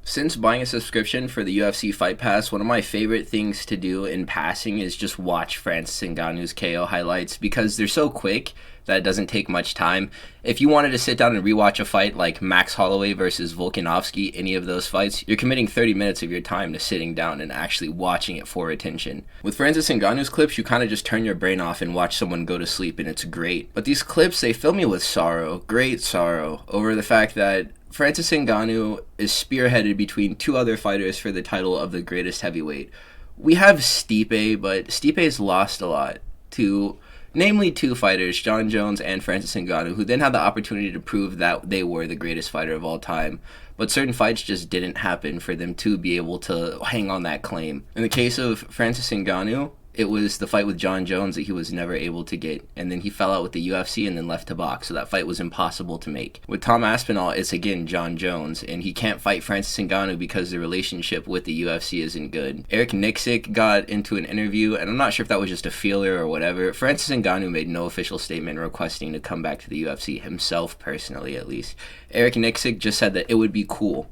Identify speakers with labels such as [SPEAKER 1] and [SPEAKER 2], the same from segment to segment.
[SPEAKER 1] Since buying a subscription for the UFC Fight Pass, one of my favorite things to do in passing is just watch Francis Ngannou's KO highlights because they're so quick that it doesn't take much time. If you wanted to sit down and rewatch a fight like Max Holloway versus Volkanovski, any of those fights, you're committing 30 minutes of your time to sitting down and actually watching it for attention. With Francis Ngannou's clips, you kind of just turn your brain off and watch someone go to sleep, and it's great. But these clips, they fill me with sorrow, great sorrow, over the fact that Francis Ngannou is spearheaded between two other fighters for the title of the greatest heavyweight. We have Stipe, but Stipe's lost a lot to namely two fighters, Jon Jones and Francis Ngannou, who then had the opportunity to prove that they were the greatest fighter of all time. But certain fights just didn't happen for them to be able to hang on that claim. In the case of Francis Ngannou, it was the fight with Jon Jones that he was never able to get, and then he fell out with the UFC and then left to box, so that fight was impossible to make. With Tom Aspinall, it's again Jon Jones, and he can't fight Francis Ngannou because the relationship with the UFC isn't good. Eric Nicksick got into an interview, and I'm not sure if that was just a feeler or whatever. Francis Ngannou made no official statement requesting to come back to the UFC, himself personally at least. Eric Nicksick just said that it would be cool.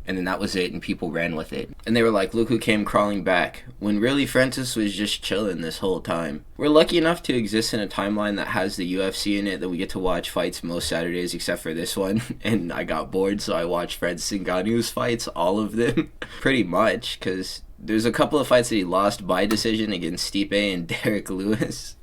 [SPEAKER 1] And then that was it, and people ran with it. And they were like, look who came crawling back. When really Francis was just chilling this whole time. We're lucky enough to exist in a timeline that has the UFC in it, that we get to watch fights most Saturdays except for this one. And I got bored, so I watched Francis Ngannou's fights, all of them. Pretty much, because there's a couple of fights that he lost by decision against Stipe and Derek Lewis.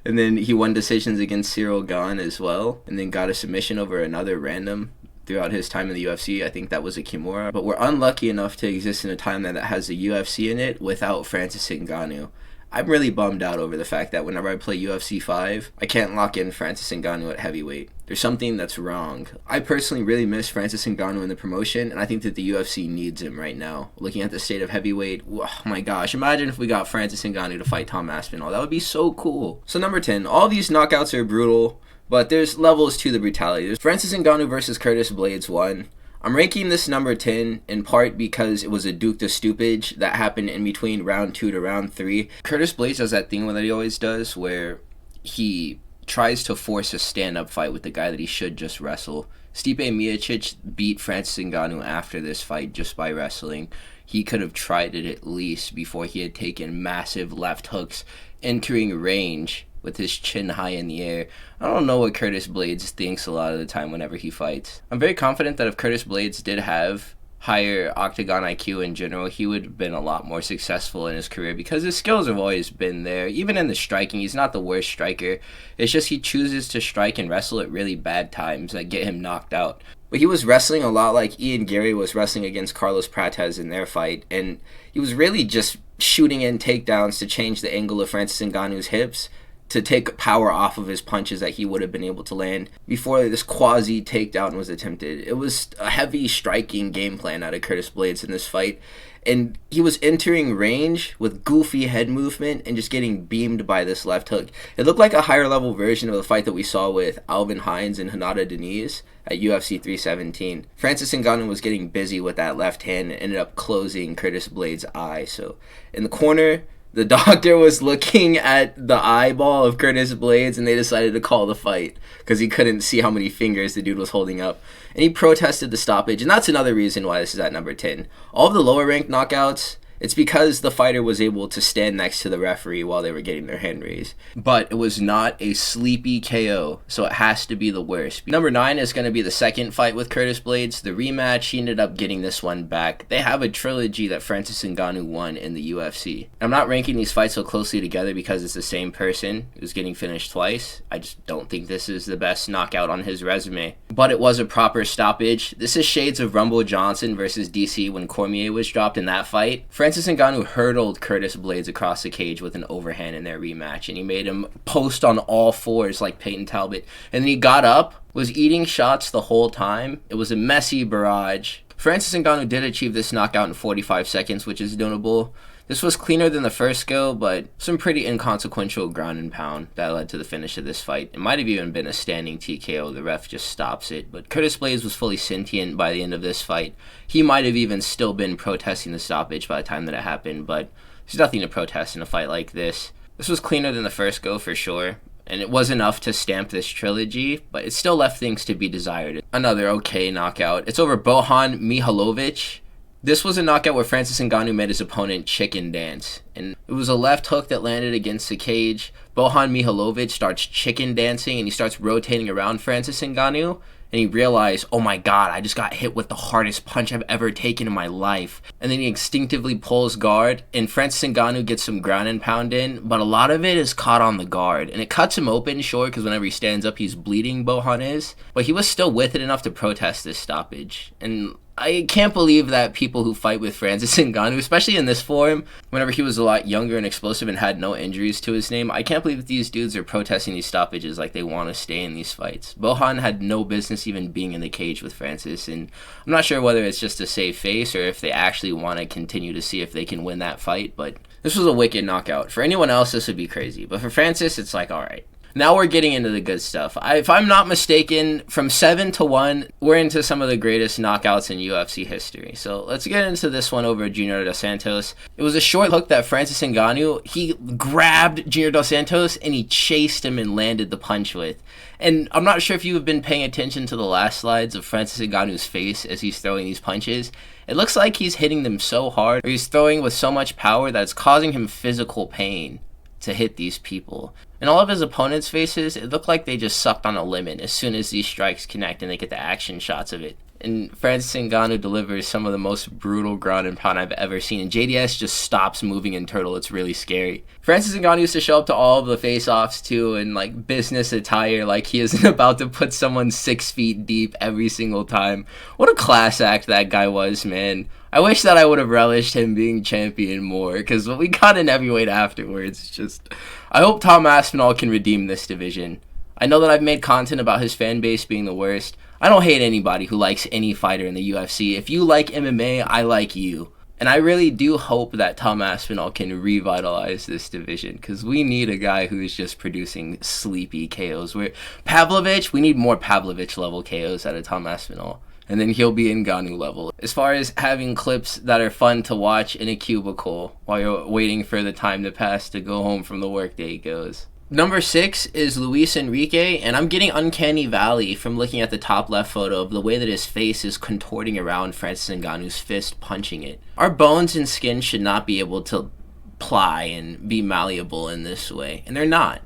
[SPEAKER 1] And then he won decisions against Cyril Gane as well. And then got a submission over another random throughout his time in the UFC. I think that was a Kimura. But we're unlucky enough to exist in a time that has the UFC in it without Francis Ngannou. I'm really bummed out over the fact that whenever I play UFC 5, I can't lock in Francis Ngannou at heavyweight. There's something that's wrong. I personally really miss Francis Ngannou in the promotion, and I think that the UFC needs him right now. Looking at the state of heavyweight, oh my gosh, imagine if we got Francis Ngannou to fight Tom Aspinall. That would be so cool. So number 10, all these knockouts are brutal, but there's levels to the brutality. There's Francis Ngannou versus Curtis Blaydes 1. I'm ranking this number 10 in part because it was a Duke de Stupage that happened in between round 2 to round 3. Curtis Blaydes does that thing that he always does where he tries to force a stand-up fight with the guy that he should just wrestle. Stipe Miocic beat Francis Ngannou after this fight just by wrestling. He could have tried it at least before he had taken massive left hooks entering range with his chin high in the air. I don't know what Curtis Blaydes thinks a lot of the time whenever he fights. I'm very confident that if Curtis Blaydes did have higher octagon IQ in general, he would have been a lot more successful in his career because his skills have always been there. Even in the striking, he's not the worst striker. It's just he chooses to strike and wrestle at really bad times that get him knocked out. But he was wrestling a lot like Ian Gary was wrestling against Carlos Prates in their fight, and he was really just shooting in takedowns to change the angle of Francis Ngannou's hips, to take power off of his punches that he would have been able to land before this quasi takedown was attempted. It was a heavy striking game plan out of Curtis Blaydes in this fight, and he was entering range with goofy head movement and just getting beamed by this left hook. It looked like a higher level version of the fight that we saw with Alvin Hines and Hanada Deniz at UFC 317. Francis Ngannou was getting busy with that left hand and ended up closing Curtis Blaydes' eye. So in the corner, the doctor was looking at the eyeball of Curtis Blaydes, and they decided to call the fight because he couldn't see how many fingers the dude was holding up. And he protested the stoppage, and that's another reason why this is at number 10. All of the lower-ranked knockouts, it's because the fighter was able to stand next to the referee while they were getting their hand raised. But it was not a sleepy KO, so it has to be the worst. Number 9 is going to be the second fight with Curtis Blaydes. The rematch, he ended up getting this one back. They have a trilogy that Francis Ngannou won in the UFC. I'm not ranking these fights so closely together because it's the same person who's getting finished twice. I just don't think this is the best knockout on his resume. But it was a proper stoppage. This is shades of Rumble Johnson versus DC when Cormier was dropped in that fight. Francis Ngannou hurdled Curtis Blaydes across the cage with an overhand in their rematch, and he made him post on all fours like Peyton Talbot. And then he got up, was eating shots the whole time. It was a messy barrage. Francis Ngannou did achieve this knockout in 45 seconds, which is notable. This was cleaner than the first go, but some pretty inconsequential ground and pound that led to the finish of this fight. It might have even been a standing TKO. The ref just stops it. But Curtis Blaydes was fully sentient by the end of this fight. He might have even still been protesting the stoppage by the time that it happened, but there's nothing to protest in a fight like this. This was cleaner than the first go for sure. And it was enough to stamp this trilogy, but it still left things to be desired. Another okay knockout. It's over Bojan Mihalovic. This was a knockout where Francis Ngannou made his opponent chicken dance. And it was a left hook that landed against the cage. Bojan Mihalovic starts chicken dancing and he starts rotating around Francis Ngannou. And he realized, oh my god, I just got hit with the hardest punch I've ever taken in my life. And then he instinctively pulls guard, and Francis Ngannou gets some ground and pound in, but a lot of it is caught on the guard. And it cuts him open, sure, because whenever he stands up, he's bleeding, Bojan is. But he was still with it enough to protest this stoppage. And I can't believe that people who fight with Francis Ngannou, especially in this form, whenever he was a lot younger and explosive and had no injuries to his name, I can't believe that these dudes are protesting these stoppages like they want to stay in these fights. Bojan had no business even being in the cage with Francis, and I'm not sure whether it's just to save face or if they actually want to continue to see if they can win that fight, but this was a wicked knockout. For anyone else, this would be crazy, but for Francis, it's like, alright. Now we're getting into the good stuff. If I'm not mistaken, from 7-1, we're into some of the greatest knockouts in UFC history. So let's get into this one over Junior Dos Santos. It was a short hook that Francis Ngannou, he grabbed Junior Dos Santos and he chased him and landed the punch with. And I'm not sure if you've been paying attention to the last slides of Francis Ngannou's face as he's throwing these punches. It looks like he's hitting them so hard, or he's throwing with so much power that it's causing him physical pain to hit these people. And all of his opponents' faces, it looked like they just sucked on a lemon as soon as these strikes connect and they get the action shots of it. And Francis Ngannou delivers some of the most brutal ground and pound I've ever seen. And JDS just stops moving in turtle. It's really scary. Francis Ngannou used to show up to all of the face-offs too in like business attire, like he isn't about to put someone 6 feet deep every single time. What a class act that guy was, man. I wish that I would have relished him being champion more, because what we got in heavyweight afterwards, just... I hope Tom Aspinall can redeem this division. I know that I've made content about his fan base being the worst. I don't hate anybody who likes any fighter in the UFC. If you like MMA, I like you. And I really do hope that Tom Aspinall can revitalize this division, because we need a guy who is just producing sleepy KOs. Pavlovich, we need more Pavlovich level KOs out of Tom Aspinall. And then he'll be Ngannou level. As far as having clips that are fun to watch in a cubicle while you're waiting for the time to pass to go home from the workday goes. Number 6 is Luis Henrique, and I'm getting uncanny valley from looking at the top left photo of the way that his face is contorting around Francis Ngannou's fist punching it. Our bones and skin should not be able to ply and be malleable in this way, and they're not.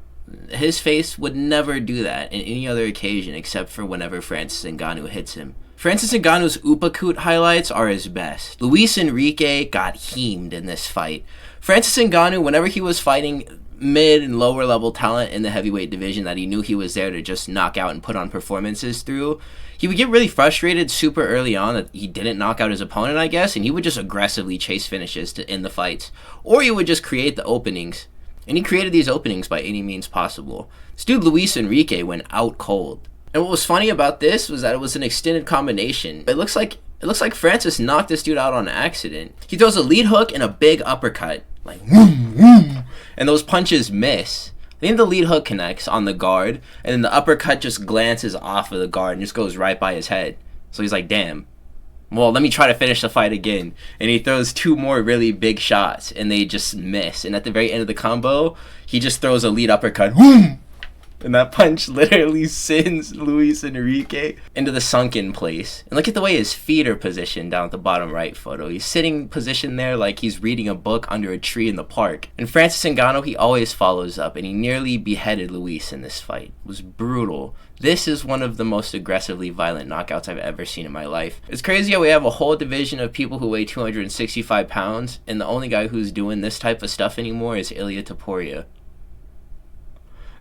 [SPEAKER 1] His face would never do that in any other occasion except for whenever Francis Ngannou hits him. Francis Ngannou's uppercut highlights are his best. Luis Henrique got heamed in this fight. Francis Ngannou, whenever he was fighting mid and lower level talent in the heavyweight division that he knew he was there to just knock out and put on performances through, he would get really frustrated super early on that he didn't knock out his opponent, I guess, and he would just aggressively chase finishes to end the fights. Or he would just create the openings. And he created these openings by any means possible. This dude Luis Henrique went out cold. And what was funny about this was that it was an extended combination. It looks like Francis knocked this dude out on accident. He throws a lead hook and a big uppercut. Like, whoom, whoom. And those punches miss. I think the lead hook connects on the guard, and then the uppercut just glances off of the guard and just goes right by his head. So he's like, damn. Well, let me try to finish the fight again. And he throws 2 more really big shots, and they just miss. And at the very end of the combo, he just throws a lead uppercut. Whoom! And that punch literally sends Luis Henrique into the sunken place. And look at the way his feet are positioned down at the bottom right photo. He's sitting positioned there like he's reading a book under a tree in the park. And Francis Ngannou, he always follows up, and he nearly beheaded Luis in this fight. It was brutal. This is one of the most aggressively violent knockouts I've ever seen in my life. It's crazy how we have a whole division of people who weigh 265 pounds, and the only guy who's doing this type of stuff anymore is Ilia Topuria.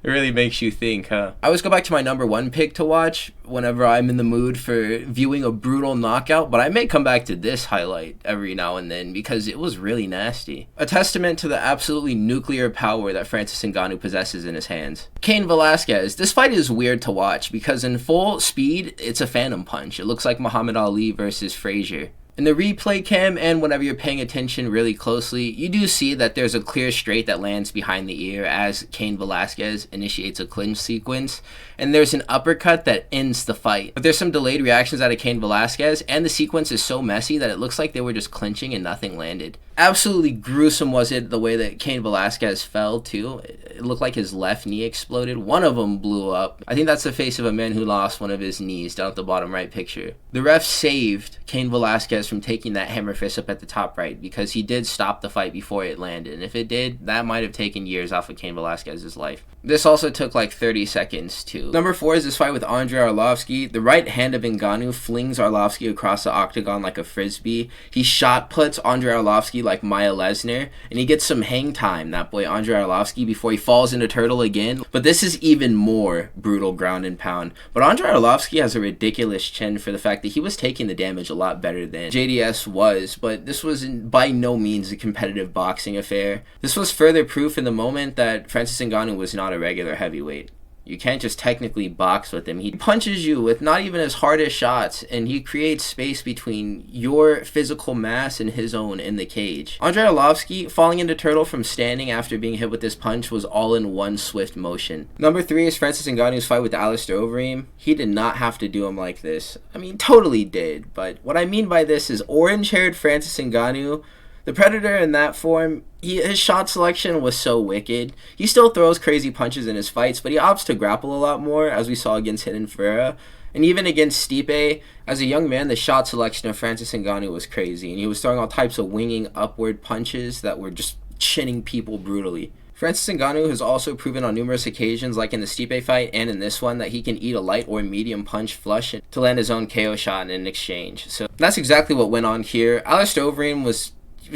[SPEAKER 1] It really makes you think, huh? I always go back to my number 1 pick to watch whenever I'm in the mood for viewing a brutal knockout, but I may come back to this highlight every now and then because it was really nasty. A testament to the absolutely nuclear power that Francis Ngannou possesses in his hands. Cain Velasquez. This fight is weird to watch because in full speed, it's a phantom punch. It looks like Muhammad Ali versus Frazier. In the replay cam, and whenever you're paying attention really closely, you do see that there's a clear straight that lands behind the ear as Cain Velasquez initiates a clinch sequence, and there's an uppercut that ends the fight. But there's some delayed reactions out of Cain Velasquez, and the sequence is so messy that it looks like they were just clinching and nothing landed. Absolutely gruesome was it the way that Cain Velasquez fell too. It looked like his left knee exploded. One of them blew up. I think that's the face of a man who lost one of his knees down at the bottom right picture. The ref saved Cain Velasquez from taking that hammer fist up at the top right because he did stop the fight before it landed. And if it did, that might have taken years off of Cain Velasquez's life. This also took like 30 seconds too. Number 4 is this fight with Andre Arlovski. The right hand of Ngannou flings Arlovski across the octagon like a frisbee. He shot puts Andre Arlovski like Maya Lesnar, and he gets some hang time, that boy Andre Arlovski, before he falls into turtle again. But this is even more brutal ground and pound. But Andre Arlovski has a ridiculous chin for the fact that he was taking the damage a lot better than JDS was, but this was by no means a competitive boxing affair. This was further proof in the moment that Francis Ngannou was not a regular heavyweight. You can't just technically box with him. He punches you with not even his hardest shots, and he creates space between your physical mass and his own in the cage. Andre Arlovski falling into turtle from standing after being hit with this punch was all in one swift motion. Number 3 is Francis Ngannou's fight with Alistair Overeem. He did not have to do him like this. I mean, totally did, but what I mean by this is orange-haired Francis Ngannou, the Predator in that form, his shot selection was so wicked. He still throws crazy punches in his fights, but he opts to grapple a lot more, as we saw against Hidden Ferreira. And even against Stipe, as a young man, the shot selection of Francis Ngannou was crazy, and he was throwing all types of winging upward punches that were just chinning people brutally. Francis Ngannou has also proven on numerous occasions, like in the Stipe fight and in this one, that he can eat a light or medium punch flush to land his own KO shot in an exchange. So that's exactly what went on here. Alistair Overeem was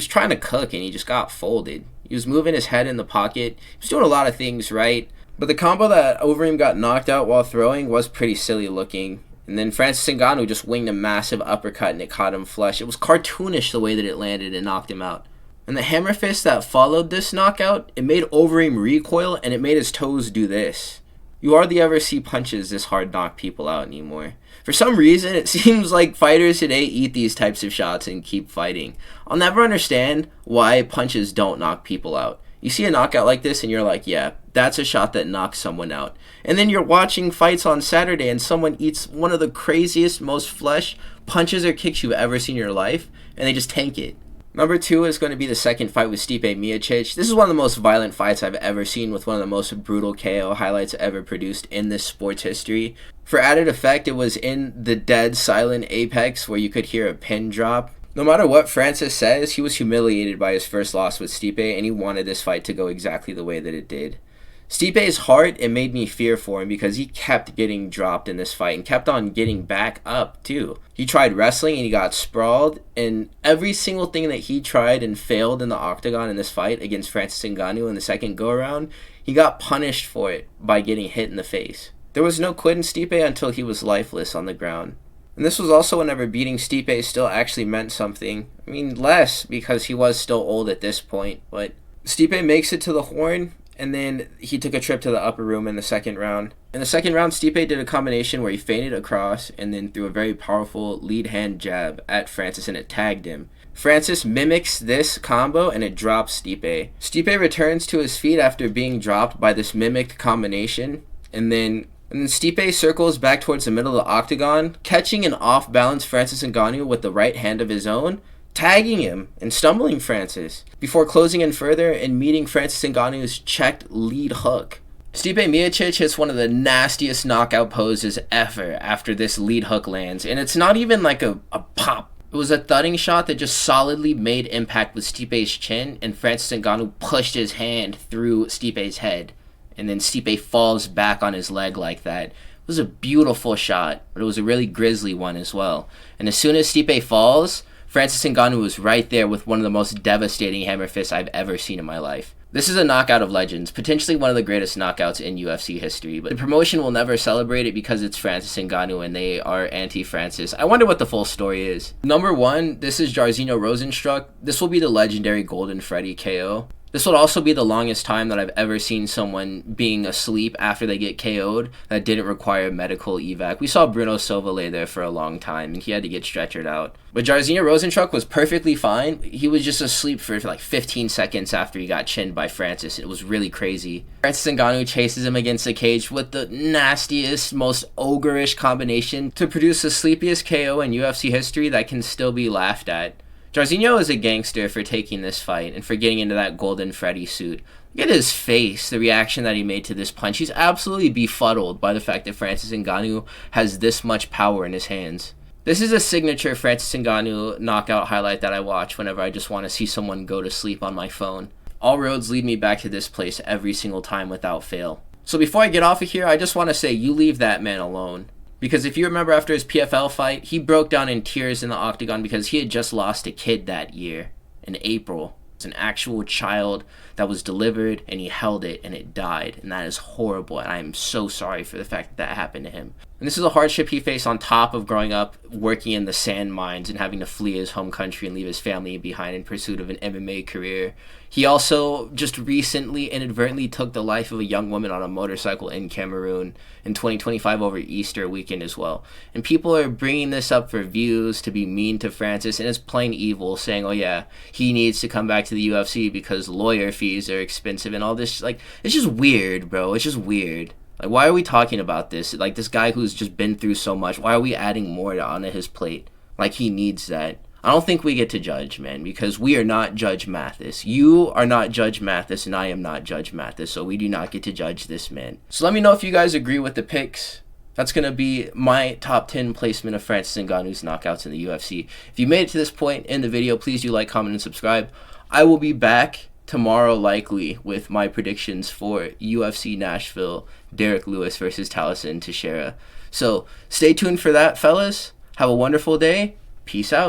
[SPEAKER 1] trying to cook and he just got folded. He was moving his head in the pocket. He was doing a lot of things right. But the combo that Overeem got knocked out while throwing was pretty silly looking. And then Francis Ngannou just winged a massive uppercut and it caught him flush. It was cartoonish the way that it landed and knocked him out. And the hammer fist that followed this knockout, it made Overeem recoil and it made his toes do this. You hardly ever see punches this hard knock people out anymore. For some reason, it seems like fighters today eat these types of shots and keep fighting. I'll never understand why punches don't knock people out. You see a knockout like this and you're like, yeah, that's a shot that knocks someone out. And then you're watching fights on Saturday and someone eats one of the craziest, most flesh punches or kicks you've ever seen in your life, and they just tank it. Number 2 is going to be the second fight with Stipe Miocic. This is one of the most violent fights I've ever seen, with one of the most brutal KO highlights ever produced in this sport's history. For added effect, it was in the dead silent apex where you could hear a pin drop. No matter what Francis says, he was humiliated by his first loss with Stipe, and he wanted this fight to go exactly the way that it did. Stipe's heart, it made me fear for him because he kept getting dropped in this fight and kept on getting back up too. He tried wrestling and he got sprawled, and every single thing that he tried and failed in the octagon in this fight against Francis Ngannou in the second go-around, he got punished for it by getting hit in the face. There was no quit in Stipe until he was lifeless on the ground. And this was also whenever beating Stipe still actually meant something. I mean, less because he was still old at this point, but Stipe makes it to the horn, and then he took a trip to the upper room in the second round. In the second round, Stipe did a combination where he feinted across and then threw a very powerful lead hand jab at Francis, and it tagged him. Francis mimics this combo and it drops Stipe. Stipe returns to his feet after being dropped by this mimicked combination, and then Stipe circles back towards the middle of the octagon, catching an off-balance Francis Ngannou with the right hand of his own, tagging him and stumbling Francis, before closing in further and meeting Francis Ngannou's checked lead hook. Stipe Miocic hits one of the nastiest knockout poses ever after this lead hook lands, and it's not even like a pop. It was a thudding shot that just solidly made impact with Stipe's chin, and Francis Ngannou pushed his hand through Stipe's head, and then Stipe falls back on his leg like that. It was a beautiful shot, but it was a really grisly one as well. And as soon as Stipe falls, Francis Ngannou was right there with one of the most devastating hammer fists I've ever seen in my life. This is a knockout of legends, potentially one of the greatest knockouts in UFC history, but the promotion will never celebrate it because it's Francis Ngannou and they are anti-Francis. I wonder what the full story is. Number 1, this is Jairzinho Rozenstruik. This will be the legendary Golden Freddy KO. This would also be the longest time that I've ever seen someone being asleep after they get KO'd that didn't require medical evac. We saw Bruno Silva lay there for a long time, and he had to get stretchered out. But Jairzinho Rozenstruik was perfectly fine. He was just asleep for like 15 seconds after he got chinned by Francis. It was really crazy. Francis Ngannou chases him against the cage with the nastiest, most ogreish combination to produce the sleepiest KO in UFC history that can still be laughed at. Jairzinho is a gangster for taking this fight and for getting into that golden Freddy suit. Look at his face, the reaction that he made to this punch. He's absolutely befuddled by the fact that Francis Ngannou has this much power in his hands. This is a signature Francis Ngannou knockout highlight that I watch whenever I just want to see someone go to sleep on my phone. All roads lead me back to this place every single time without fail. So before I get off of here, I just want to say you leave that man alone. Because if you remember after his PFL fight, he broke down in tears in the octagon because he had just lost a kid that year in April. It's an actual child that was delivered and he held it and it died. And that is horrible. And I am so sorry for the fact that happened to him. And this is a hardship he faced on top of growing up working in the sand mines and having to flee his home country and leave his family behind in pursuit of an MMA career. He also just recently inadvertently took the life of a young woman on a motorcycle in Cameroon in 2025 over Easter weekend as well. And people are bringing this up for views, to be mean to Francis, and it's plain evil, saying, oh yeah, he needs to come back to the UFC because lawyer fees are expensive and all this. Like, it's just weird, bro. It's just weird. Like, why are we talking about this? Like, this guy who's just been through so much, why are we adding more onto his plate? Like, he needs that. I don't think we get to judge, man, because we are not Judge Mathis. You are not Judge Mathis, and I am not Judge Mathis, so we do not get to judge this man. So let me know if you guys agree with the picks. That's going to be my top 10 placement of Francis Ngannou's knockouts in the UFC. If you made it to this point in the video, please do like, comment, and subscribe. I will be back tomorrow likely with my predictions for UFC Nashville, Derek Lewis versus Taliesin Teixeira. So stay tuned for that, fellas. Have a wonderful day. Peace out.